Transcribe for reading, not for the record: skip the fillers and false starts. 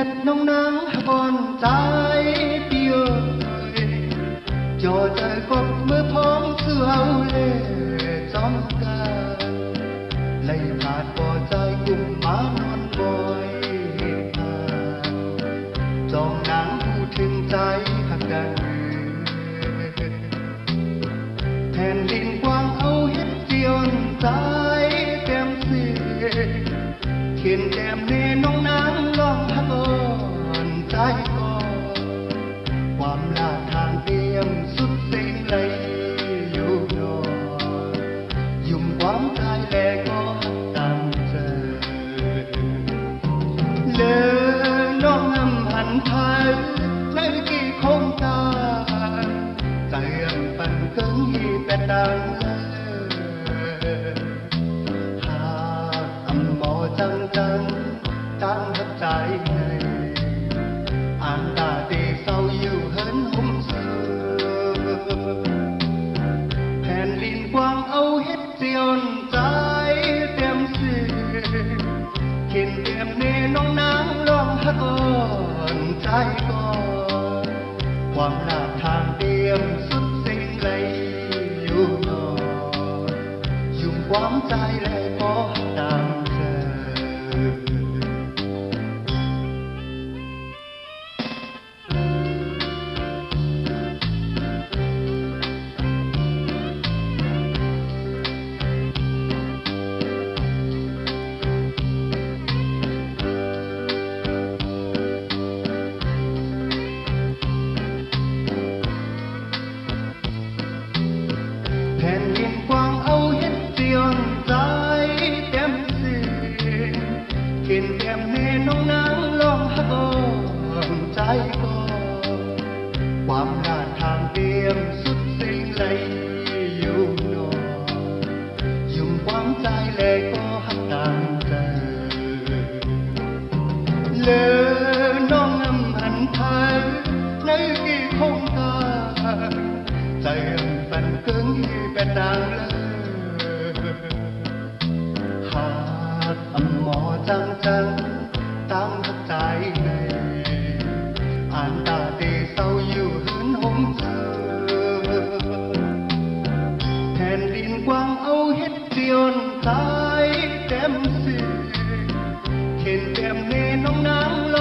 ดน้องนางบอนใจเปียวจอใจกบเมื่อพร้อมเสื่อเอาเล่จอมกาไล่ผ่านบ่อใจกุ่มมานอนบ่อยจองนางผู้ถึงใจหักกันแผ่นดินกว้างเอาเฮ็ดเจียนใจเต็มสิเขียนแก้มเนน้องนางลองหักอ่อนใจก่อนความลาทางเตรียมสุดเซ็งเลยอยู่นอนยุ่มความใจแลก็ตามเจอเลอน้องอำหันไทยในกี่คงตาใจปันเกิงฮีเป็ดดังจังตั้งทับใจในอ่านตาตีเศร้าอยู่เหินหุ่มเสือแผ่นดินกว้างเอาเฮ็ดเจียนใจเต็มสิเข็นเต็มเนน้องนางลองหักอ่อนใจก่อนความลาทางเตรียมสุดสิ่งเลยอยู่นอนยุ่งความใจเลยพอตามแผ่นดินกว้างเอาเฮ็ดเจียนใจเต็มสิเข็นแก้มเนน้องนางลองหักอ่อนใจก่อนความลาดทางเตรียมสุดสิ่งเลยอยู่นอนยุ่งความใจแลก็หักตามเจอเลอน้องอำหันไทยในกี่คงตาใจปันเกิงฮีเป็ดดังเลยหากอำหมอจังตามทักใจในอ่านตาตีเศร้าอยู่เหินห่มเสือแผ่นดินกว้างเอาเฮ็ดเจียนใจเต็มสิเข็นแก้มเนน้องนางล